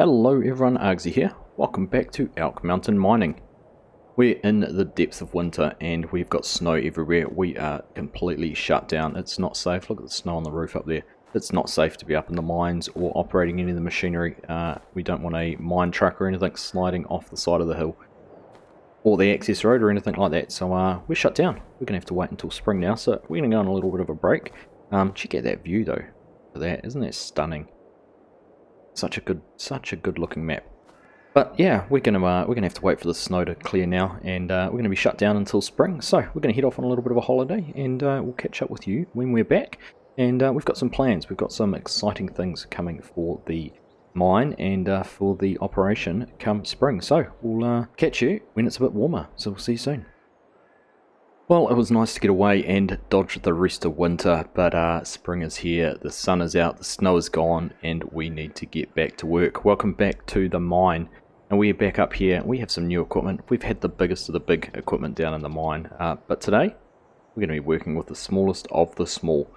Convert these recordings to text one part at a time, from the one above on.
Hello everyone, Argsy here. Welcome back to Elk Mountain Mining. We're in the depths of winter and we've got snow everywhere. We are completely shut down. It's not safe. Look at the snow on the roof up there. It's not safe to be up in the mines or operating any of the machinery. We don't want a mine truck or anything sliding off the side of the hill or the access road or anything like that. So we're shut down. We're going to have to wait until spring now. So we're going to go on a little bit of a break. Check out that view though. For that, isn't that stunning? Such a good looking map. But yeah, we're gonna have to wait for the snow to clear now, and we're gonna be shut down until spring. So we're gonna head off on a little bit of a holiday, and we'll catch up with you when we're back. And we've got some plans. We've got some exciting things coming for the mine and for the operation come spring. So we'll catch you when it's a bit warmer. So we'll see you soon. Well, it was nice to get away and dodge the rest of winter, but spring is here, the sun is out, the snow is gone, and we need to get back to work. Welcome back to the mine, and we're back up here. We have some new equipment. We've had the biggest of the big equipment down in the mine, but today we're going to be working with the smallest of the small.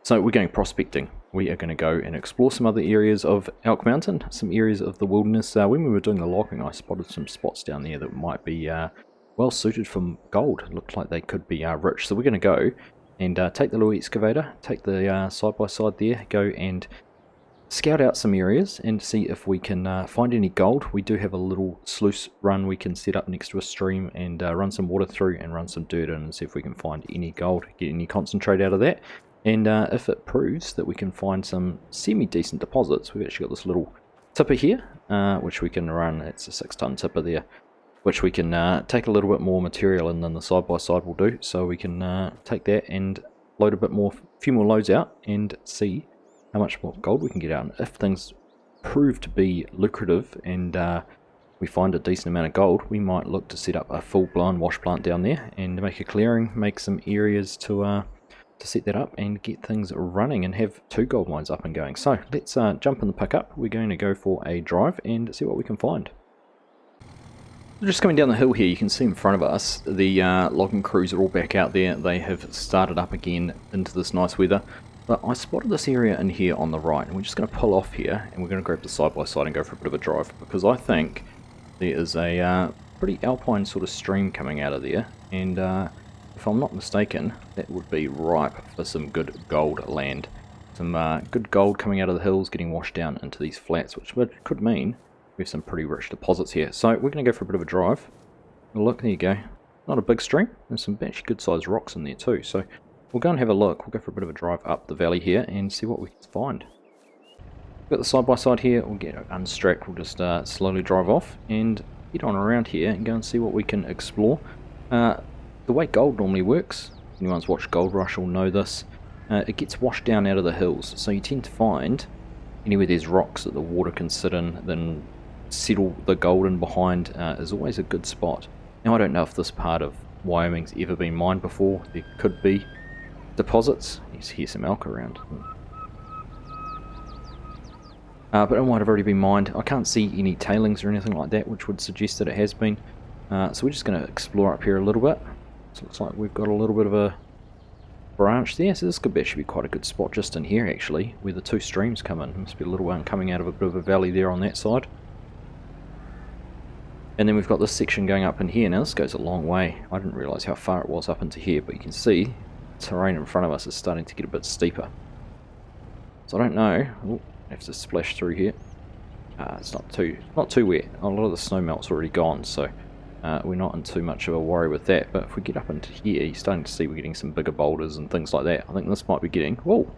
So we're going prospecting. We are going to go and explore some other areas of Elk Mountain, some areas of the wilderness. When we were doing the logging, I spotted some spots down there that might be well suited for gold. It looked like they could be rich. So we're going to go and take the little excavator, take the side-by-side there, go and scout out some areas and see if we can find any gold. We do have a little sluice run we can set up next to a stream and run some water through and run some dirt in and see if we can find any gold, get any concentrate out of that. And if it proves that we can find some semi-decent deposits, we've actually got this little tipper here, which we can run. It's a 6-ton tipper there, which we can take a little bit more material in than the side-by-side will do. So we can take that and load a few more loads out and see how much more gold we can get out. And if things prove to be lucrative and we find a decent amount of gold, we might look to set up a full-blown wash plant down there and make a clearing, make some areas to set that up and get things running and have 2 gold mines up and going. So let's jump in the pickup. We're going to go for a drive and see what we can find. Just coming down the hill here, you can see in front of us the logging crews are all back out there. They have started up again into this nice weather. But I spotted this area in here on the right, and we're just going to pull off here and we're going to grab the side-by-side and go for a bit of a drive, because I think there is a pretty alpine sort of stream coming out of there, and if I'm not mistaken, that would be ripe for some good gold land. Some good gold coming out of the hills, getting washed down into these flats, which could mean we have some pretty rich deposits here. So we're going to go for a bit of a drive. Look, there you go. Not a big stream. There's some actually good sized rocks in there too. So we'll go and have a look. We'll go for a bit of a drive up the valley here and see what we can find. We've got the side-by-side here. We'll get it unstrapped. We'll just slowly drive off and head on around here and go and see what we can explore. The way gold normally works, anyone's watched Gold Rush will know this, it gets washed down out of the hills. So you tend to find anywhere there's rocks that the water can sit in, then settle the gold in behind is always a good spot. Now I don't know if this part of Wyoming's ever been mined before. There could be deposits. You can hear some elk around. But it might have already been mined. I can't see any tailings or anything like that, which would suggest that it has been. So we're just going to explore up here a little bit. So it looks like we've got a little bit of a branch there. So this could actually be quite a good spot just in here actually, where the 2 streams come in. There must be a little one coming out of a bit of a valley there on that side. And then we've got this section going up in here. Now this goes a long way. I didn't realise how far it was up into here, but you can see the terrain in front of us is starting to get a bit steeper. So I don't know. Ooh, I have to splash through here. It's not too wet. A lot of the snow melt's already gone, so we're not in too much of a worry with that. But if we get up into here, you're starting to see we're getting some bigger boulders and things like that. I think this might be getting... Whoa!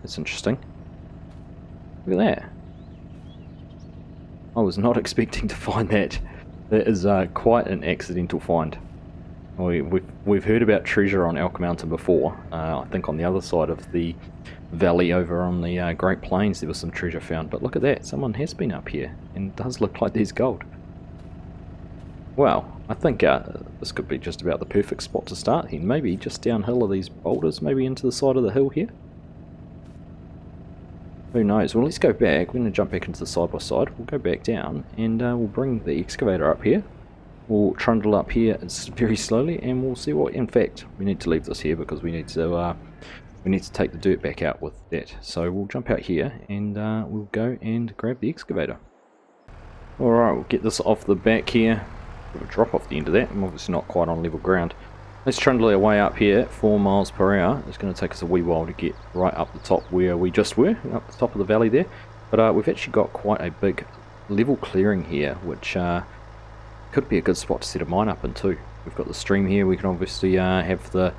That's interesting. Look at that. I was not expecting to find that. That is quite an accidental find. We've heard about treasure on Elk Mountain before. I think on the other side of the valley over on the Great Plains there was some treasure found. But look at that, someone has been up here and it does look like there's gold. Well, I think this could be just about the perfect spot to start here. Maybe just downhill of these boulders, maybe into the side of the hill here. Who knows? Well, let's go back. We're going to jump back into the side-by-side. We'll go back down and we'll bring the excavator up here. We'll trundle up here very slowly and we'll see what... In fact, we need to leave this here because we need to we need to take the dirt back out with that. So we'll jump out here and we'll go and grab the excavator. Alright, we'll get this off the back here. Bit of a drop off the end of that. I'm obviously not quite on level ground. Let's trundle our way up here, 4 miles per hour. It's going to take us a wee while to get right up the top where we just were, up the top of the valley there. But we've actually got quite a big level clearing here, which could be a good spot to set a mine up into. We've got the stream here, we can obviously have the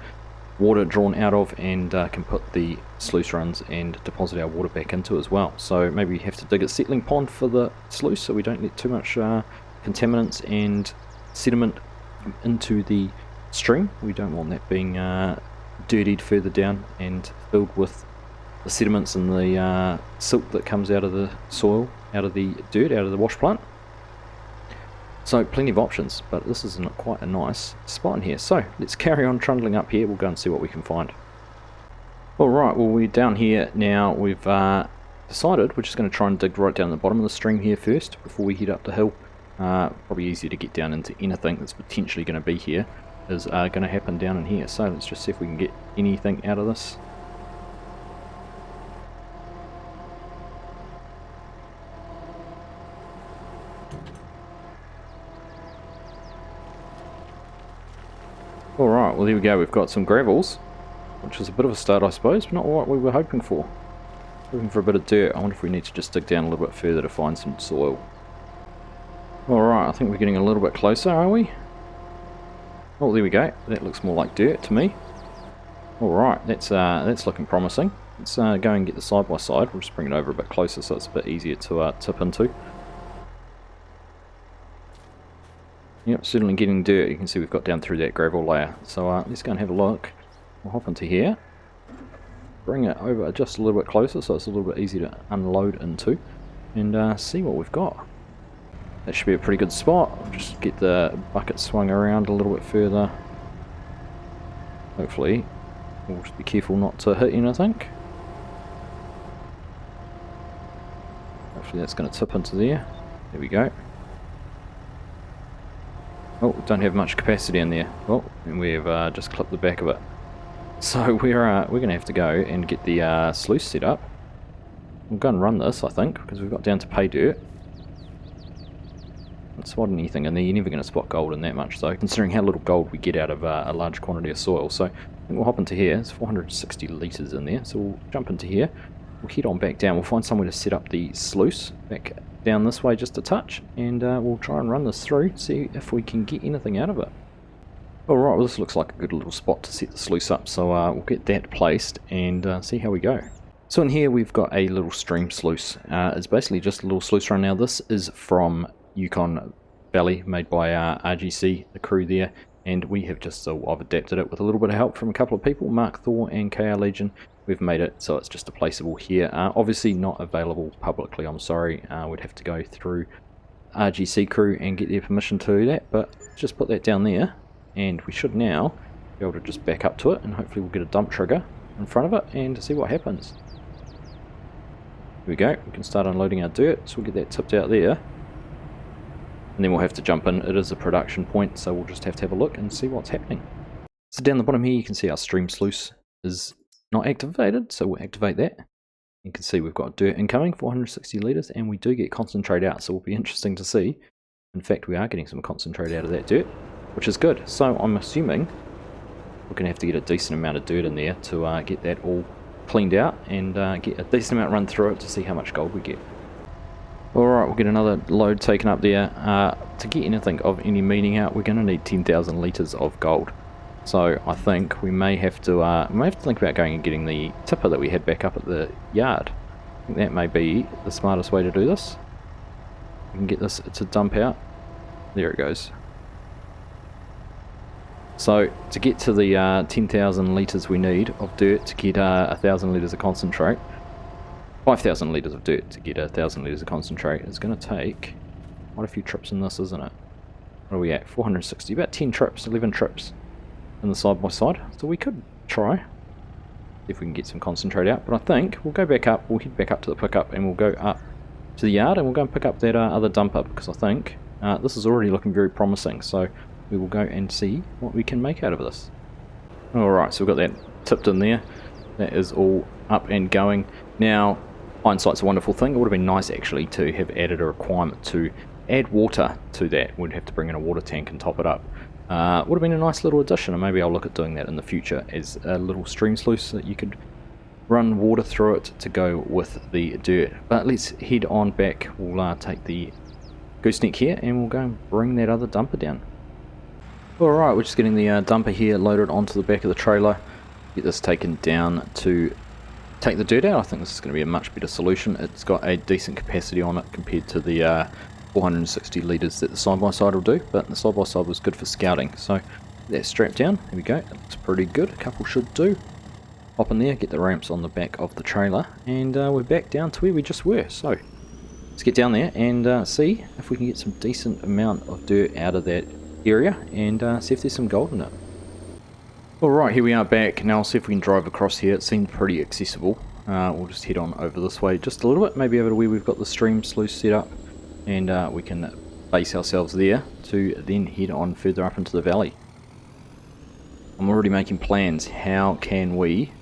water drawn out of, and can put the sluice runs and deposit our water back into as well. So maybe we have to dig a settling pond for the sluice so we don't let too much contaminants and sediment into the stream. We don't want that being dirtied further down and filled with the sediments and the silt that comes out of the soil, out of the dirt, out of the wash plant. So plenty of options, but this is quite a nice spot in here. So let's carry on trundling up here. We'll go and see what we can find. Alright, well we're down here now. We've decided we're just going to try and dig right down the bottom of the stream here first before we head up the hill. Probably easier to get down into anything that's potentially going to be here is going to happen down in here. So let's just see if we can get anything out of this. Alright, well there we go, we've got some gravels, which is a bit of a start I suppose, but not what we were hoping for. Looking for a bit of dirt. I wonder if we need to just dig down a little bit further to find some soil. Alright, I think we're getting a little bit closer, are we? Oh, there we go, that looks more like dirt to me. Alright, that's looking promising. Let's go and get the side by side. We'll just bring it over a bit closer so it's a bit easier to tip into. Yep, certainly getting dirt. You can see we've got down through that gravel layer. So let's go and have a look. We'll hop into here. Bring it over just a little bit closer so it's a little bit easier to unload into. And see what we've got. That should be a pretty good spot. I'll just get the bucket swung around a little bit further. Hopefully. We'll just be careful not to hit anything. Hopefully that's going to tip into there. There we go. Oh, don't have much capacity in there. Oh, and we've just clipped the back of it. So we're going to have to go and get the sluice set up. We'll go and run this, I think, because we've got down to pay dirt. Not spotting anything in there. You're never going to spot gold in that much, though, considering how little gold we get out of a large quantity of soil. So I think we'll hop into here. There's 460 litres in there, so we'll jump into here. We'll head on back down. We'll find somewhere to set up the sluice back down this way just a touch, and we'll try and run this through, see if we can get anything out of it. Alright, well this looks like a good little spot to set the sluice up, so we'll get that placed and see how we go. So in here we've got a little stream sluice. It's basically just a little sluice run. Now this is from Yukon Valley, made by Argsy, the crew there, and we have just I've adapted it with a little bit of help from a couple of people, Mark Thor and KR Legion. We've made it so it's just a placeable here. Obviously not available publicly, I'm sorry. We'd have to go through RGC crew and get their permission to do that, but just put that down there and we should now be able to just back up to it, and hopefully we'll get a dump trigger in front of it and see what happens. Here we go, we can start unloading our dirt, so we'll get that tipped out there. And then we'll have to jump in. It is a production point, so we'll just have to have a look and see what's happening. So down the bottom here you can see our stream sluice is not activated, so we'll activate that. You can see we've got dirt incoming, 460 litres, and we do get concentrate out, so it'll be interesting to see. In fact, we are getting some concentrate out of that dirt, which is good. So I'm assuming we're going to have to get a decent amount of dirt in there to get that all cleaned out and get a decent amount run through it to see how much gold we get. Alright, we'll get another load taken up there. To get anything of any meaning out, we're going to need 10,000 litres of gold. So I think we may have to think about going and getting the tipper that we had back up at the yard. I think that may be the smartest way to do this. We can get this to dump out. There it goes. So to get to the 10,000 litres we need of dirt to get 1,000 litres of concentrate, 5,000 litres of dirt to get 1,000 litres of concentrate, it's going to take quite a few trips in this, isn't it? What are we at? 460, about 10 trips, 11 trips in the side by side. So we could try if we can get some concentrate out, but I think we'll go back up, we'll head back up to the pickup and we'll go up to the yard and we'll go and pick up that other dumper, because I think this is already looking very promising. So we will go and see what we can make out of this. Alright, so we've got that tipped in there. that is all up and going. Now, hindsight's a wonderful thing. It would have been nice actually to have added a requirement to add water to that. We'd have to bring in a water tank and top it up. Would have been a nice little addition, and maybe I'll look at doing that in the future as a little stream sluice that you could run water through it to go with the dirt. But let's head on back. We'll take the gooseneck here and we'll go and bring that other dumper down. Alright, we're just getting the dumper here loaded onto the back of the trailer. Get this taken down to take the dirt out. I think this is going to be a much better solution. It's got a decent capacity on it compared to the 460 litres that the side-by-side will do, but the side-by-side was good for scouting. So that's strapped down. There we go. It looks pretty good. A couple should do. Hop in there, get the ramps on the back of the trailer, and we're back down to where we just were. So let's get down there and see if we can get some decent amount of dirt out of that area and see if there's some gold in it. Alright, here we are back. Now I'll see if we can drive across here. It seemed pretty accessible. We'll just head on over this way just a little bit, maybe over to where we've got the stream sluice set up, and we can base ourselves there to then head on further up into the valley. I'm already making plans. How can we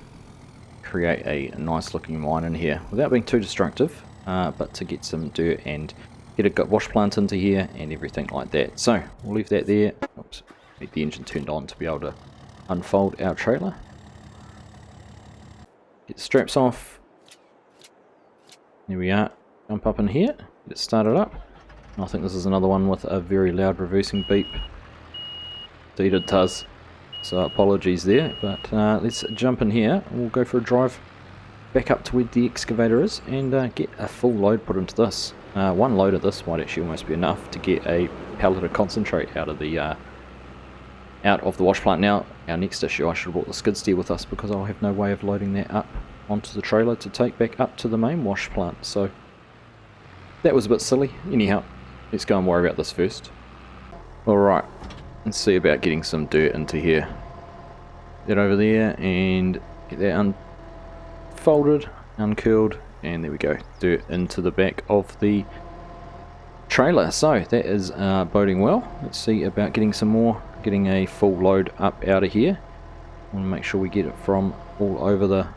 create a nice looking mine in here without being too destructive, but to get some dirt and get a wash plant into here and everything like that. So we'll leave that there. Oops, get the engine turned on to be able to unfold our trailer. Get the straps off. There we are. Jump up in here. Get it started up. I think this is another one with a very loud reversing beep. Indeed it does. So apologies there, but let's jump in here. We'll go for a drive back up to where the excavator is and get a full load put into this. One load of this might actually almost be enough to get a pallet of concentrate out of the wash plant. Now, our next issue, I should have brought the skid steer with us because I'll have no way of loading that up onto the trailer to take back up to the main wash plant. So that was a bit silly. Anyhow, let's go and worry about this first. Alright, let's see about getting some dirt into here. Get over there and get that unfolded, uncurled, and there we go. Dirt into the back of the trailer. So that is boding well. Let's see about getting some more, getting a full load up out of here. I want to make sure we get it from all over the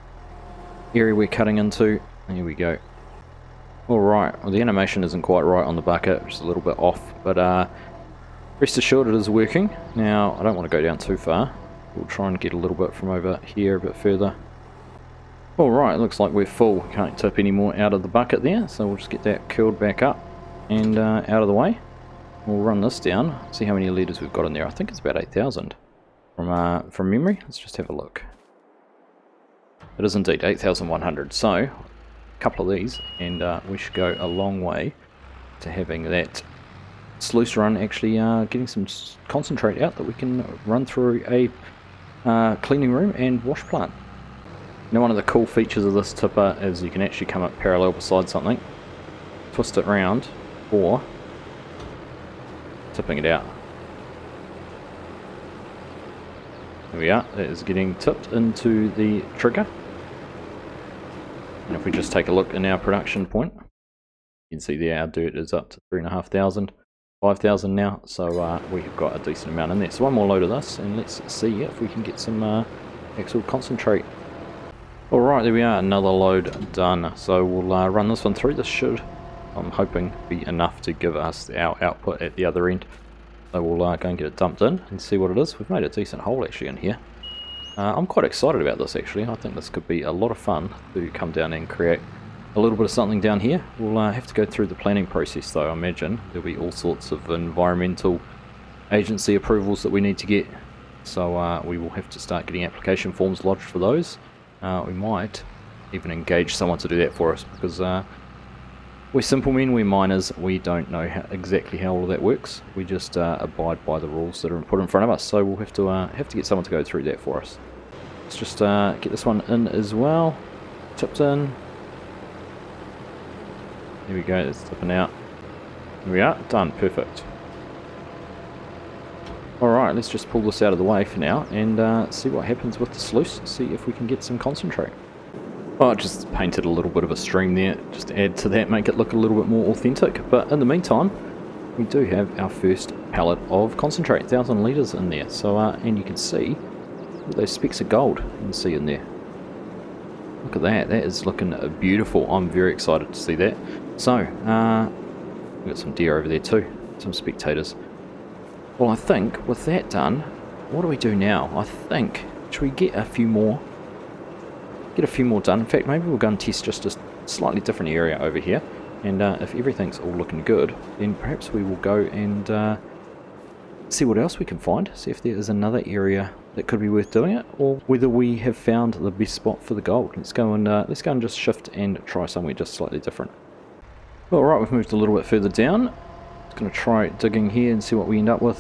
area we're cutting into. There we go. Alright, well the animation isn't quite right on the bucket, just a little bit off, but rest assured it is working. Now I don't want to go down too far. We'll try and get a little bit from over here a bit further. Alright, looks like we're full. Can't tip any more out of the bucket there, so we'll just get that curled back up and out of the way. We'll run this down, see how many litres we've got in there. I think it's about 8,000 from memory. Let's just have a look. It is indeed 8,100, so a couple of these and we should go a long way to having that sluice run actually getting some concentrate out that we can run through a cleaning room and wash plant. Now one of the cool features of this tipper is you can actually come up parallel beside something, twist it round, or tipping it out. There we are, it is getting tipped into the trigger. And if we just take a look in our production point, you can see there our dirt is up to 3,500, 5,000 now, so we have got a decent amount in there. So one more load of this and let's see if we can get some actual concentrate. Alright, there we are, another load done. So we'll run this one through. This should, I'm hoping, be enough to give us our output at the other end. So we'll go and get it dumped in and see what it is. We've made a decent hole actually in here. I'm quite excited about this actually. I think this could be a lot of fun to come down and create a little bit of something down here. We'll have to go through the planning process though. I imagine there'll be all sorts of environmental agency approvals that we need to get. So we will have to start getting application forms lodged for those. We might even engage someone to do that for us because we're simple men, we're miners, we don't know exactly how all of that works. We just abide by the rules that are put in front of us, so we'll have to get someone to go through that for us. Let's just get this one in as well. Tipped in. There we go, it's tipping out. There we are, done, perfect. Alright, let's just pull this out of the way for now and see what happens with the sluice, see if we can get some concentrate. Oh, I just painted a little bit of a stream there, just to add to that, make it look a little bit more authentic. But in the meantime, we do have our first pallet of concentrate, 1,000 litres in there. So, and you can see those specks of gold you can see in there. Look at that, that is looking beautiful. I'm very excited to see that. So, we've got some deer over there too, some spectators. Well, I think with that done, what do we do now? I think, should we get a few more? Get a few more done. In fact, maybe we'll go and test just a slightly different area over here. And if everything's all looking good, then perhaps we will go and see what else we can find. See if there is another area that could be worth doing it, or whether we have found the best spot for the gold. Let's go and just shift and try somewhere just slightly different. All right, we've moved a little bit further down. Just going to try digging here and see what we end up with.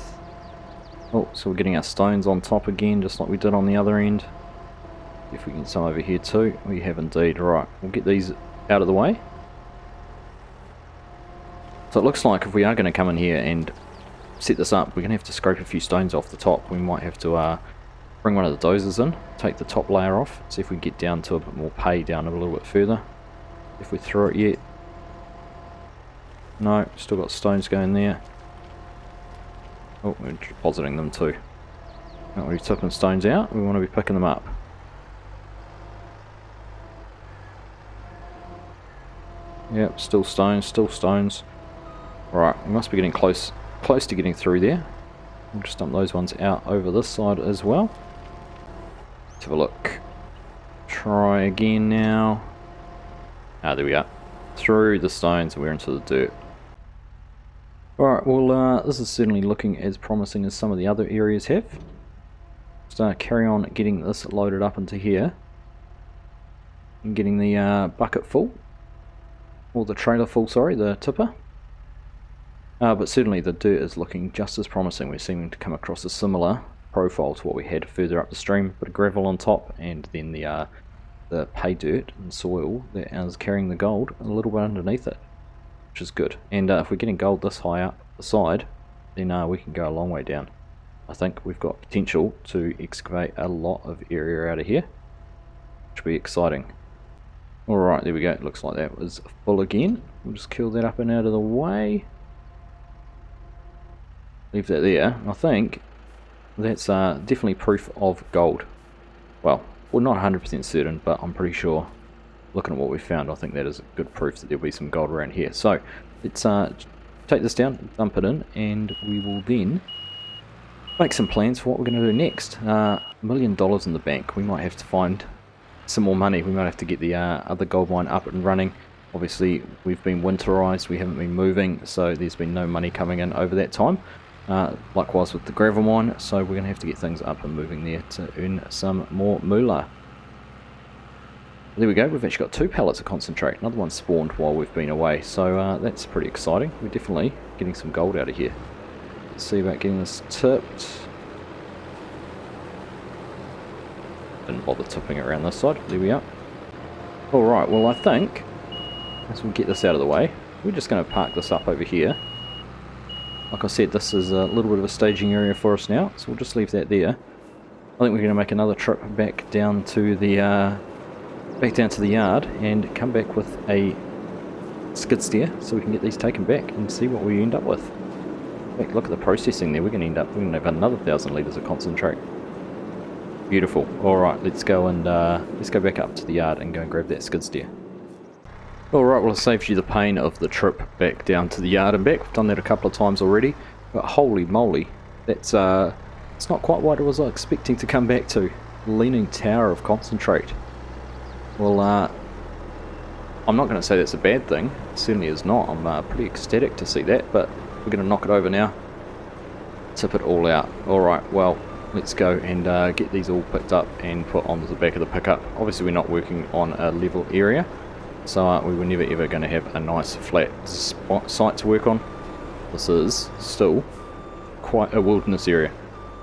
Oh, so we're getting our stones on top again, just like we did on the other end. If we can get some over here too. We have indeed. Right, we'll get these out of the way. So it looks like if we are going to come in here and set this up, we're going to have to scrape a few stones off the top. We might have to bring one of the dozers in, take the top layer off, see if we can get down to a bit more pay down a little bit further. If we're through it yet. No, still got stones going there. Oh, we're depositing them too. Not really tipping stones out, we want to be picking them up. Yep, still stones, still stones. Right, we must be getting close to getting through there. We'll just dump those ones out over this side as well. Let's have a look. Try again now. Ah, there we are. Through the stones and we're into the dirt. Alright, well this is certainly looking as promising as some of the other areas have. Just carry on getting this loaded up into here. And getting the bucket full. Or the trailer full, sorry, the tipper. But certainly the dirt is looking just as promising. We're seeming to come across a similar profile to what we had further up the stream. Bit of gravel on top, and then the pay dirt and soil that is carrying the gold a little bit underneath it, which is good. And if we're getting gold this high up the side, then we can go a long way down. I think we've got potential to excavate a lot of area out of here, which will be exciting. Alright, there we go. It looks like that was full again. We'll just kill that up and out of the way. Leave that there. I think that's definitely proof of gold. Well, we're not 100% certain, but I'm pretty sure, looking at what we found, I think that is good proof that there'll be some gold around here. So, let's take this down, dump it in, and we will then make some plans for what we're going to do next. $1 million in the bank. We might have to find some more money. We might have to get the other gold mine up and running. Obviously, we've been winterized, we haven't been moving, so there's been no money coming in over that time. Likewise with the gravel mine, so we're going to have to get things up and moving there to earn some more moolah. There we go, we've actually got 2 pallets of concentrate. Another one spawned while we've been away, so that's pretty exciting. We're definitely getting some gold out of here. Let's see about getting this tipped. Didn't bother tipping it around this side. There we are. Alright, well I think, as we get this out of the way, we're just going to park this up over here. Like I said, this is a little bit of a staging area for us now, so we'll just leave that there. I think we're going to make another trip back down to the yard and come back with a skid steer so we can get these taken back and see what we end up with. In fact, look at the processing there. We're going to have another 1,000 litres of concentrate. Beautiful. Alright, let's go back up to the yard and go and grab that skid steer. Alright, well it saves you the pain of the trip back down to the yard and back. We've done that a couple of times already, but holy moly, that's it's not quite what I was expecting to come back to. Leaning tower of concentrate. Well, I'm not going to say that's a bad thing. It certainly is not. I'm pretty ecstatic to see that, but we're going to knock it over now. Tip it all out. Alright, well, let's go and get these all picked up and put onto the back of the pickup. Obviously we're not working on a level area, so we were never ever going to have a nice flat site to work on. This is still quite a wilderness area.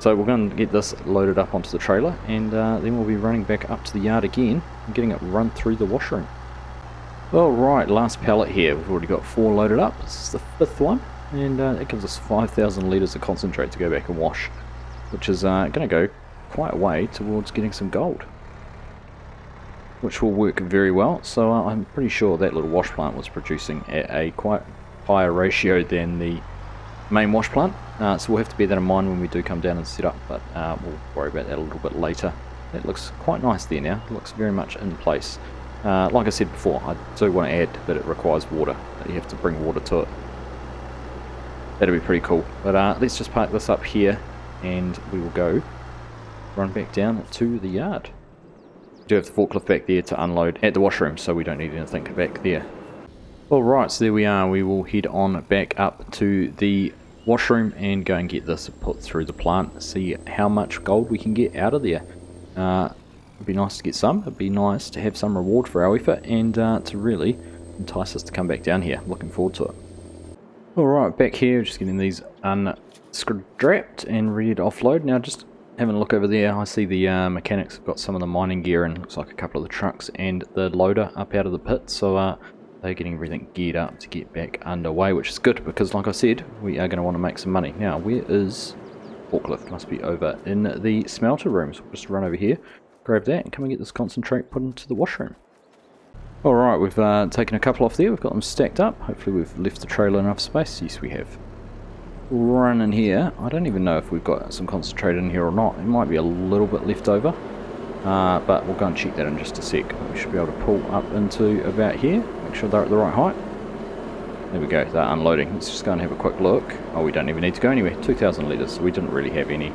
So we're going to get this loaded up onto the trailer, and then we'll be running back up to the yard again and getting it run through the washroom. Alright, last pallet here. We've already got 4 loaded up. This is the 5th one, and that gives us 5,000 litres of concentrate to go back and wash, which is going to go quite a way towards getting some gold, which will work very well. So I'm pretty sure that little wash plant was producing at a quite higher ratio than the main wash plant, so we'll have to bear that in mind when we do come down and set up, but we'll worry about that a little bit later. that looks quite nice there now. It looks very much in place. Like I said before, I do want to add that it requires water, that you have to bring water to it. That'll be pretty cool. But let's just park this up here and we will go run back down to the yard. We do have the forklift back there to unload at the washroom, so we don't need anything back there. Alright, so there we are. We will head on back up to the washroom and go and get this put through the plant, see how much gold we can get out of there. It'd be nice to get some. It'd be nice to have some reward for our effort and to really entice us to come back down here. Looking forward to it. Alright, back here, just getting these unstrapped and ready to offload. Now just having a look over there, I see the mechanics have got some of the mining gear and looks like a couple of the trucks and the loader up out of the pit, so they're getting everything geared up to get back underway, which is good because like I said, we are going to want to make some money. Now, where is forklift? Must be over in the smelter room, so we'll just run over here, grab that and come and get this concentrate put into the washroom. Alright, we've taken a couple off there, we've got them stacked up. Hopefully we've left the trailer enough space. Yes, we have. Run in here. I don't even know if we've got some concentrate in here or not. It might be a little bit left over, but we'll go and check that in just a sec. We should be able to pull up into about here, make sure they're at the right height. There we go, they're unloading. Let's just go and have a quick look. Oh, we don't even need to go anywhere. 2,000 litres, so we didn't really have any.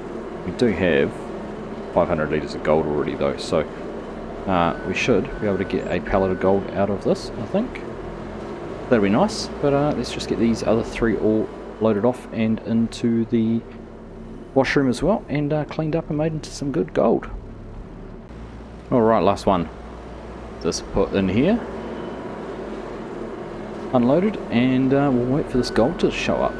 We do have 500 litres of gold already though, so we should be able to get a pallet of gold out of this, I think. That'll be nice, but let's just get these other three all loaded off and into the washroom as well, and cleaned up and made into some good gold. Alright, last one. This put in here, unloaded, and we'll wait for this gold to show up.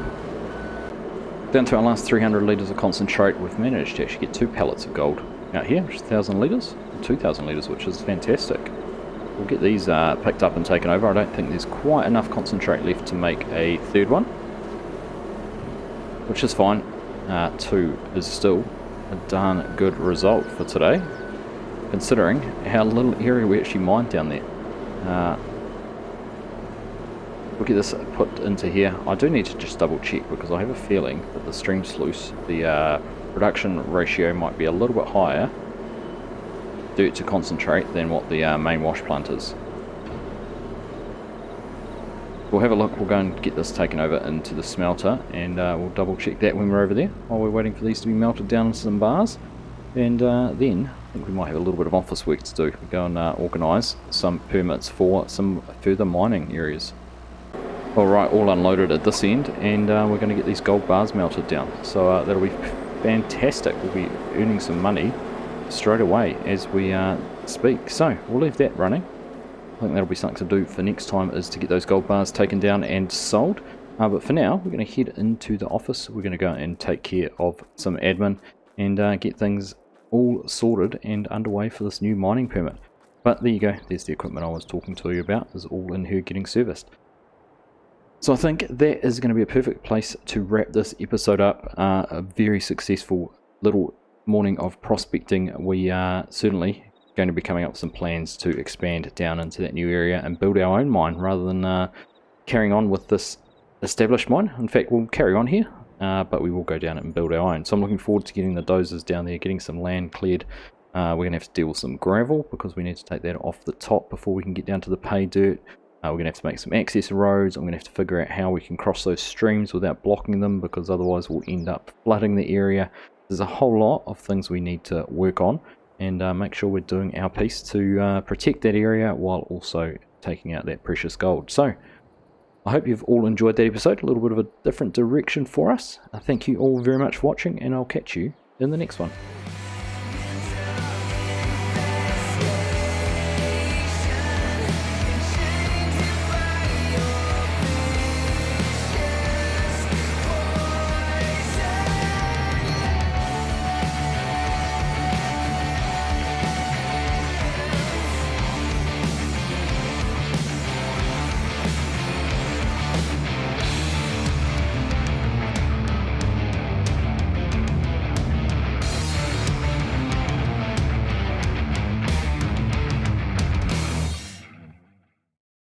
Down to our last 300 litres of concentrate. We've managed to actually get 2 pallets of gold out here, which is 1,000 litres, 2,000 litres, which is fantastic. We'll get these picked up and taken over. I don't think there's quite enough concentrate left to make a third one, which is fine. 2 is still a darn good result for today, considering how little area we actually mined down there. We'll get this put into here. I do need to just double check because I have a feeling that the stream sluice, the production ratio might be a little bit higher dirt to concentrate than what the main wash plant is. We'll have a look. We'll go and get this taken over into the smelter, and we'll double check that when we're over there while we're waiting for these to be melted down into some bars. And then I think we might have a little bit of office work to do. We go and organise some permits for some further mining areas. Alright, all unloaded at this end, and we're going to get these gold bars melted down. So that'll be fantastic. We'll be earning some money straight away as we speak. So we'll leave that running. I think that'll be something to do for next time, is to get those gold bars taken down and sold. But for now, we're going to head into the office. We're going to go and take care of some admin and get things all sorted and underway for this new mining permit. But there you go, there's the equipment I was talking to you about, is all in here getting serviced. So I think that is going to be a perfect place to wrap this episode up. A very successful little morning of prospecting. We are certainly going to be coming up with some plans to expand down into that new area and build our own mine rather than carrying on with this established mine. In fact, we'll carry on here, but we will go down and build our own. So I'm looking forward to getting the dozers down there, getting some land cleared. We're going to have to deal with some gravel because we need to take that off the top before we can get down to the pay dirt. We're going to have to make some access roads. I'm going to have to figure out how we can cross those streams without blocking them, because otherwise we'll end up flooding the area. There's a whole lot of things we need to work on and make sure we're doing our piece to protect that area while also taking out that precious gold. So I hope you've all enjoyed that episode, a little bit of a different direction for us. Thank you all very much for watching, and I'll catch you in the next one.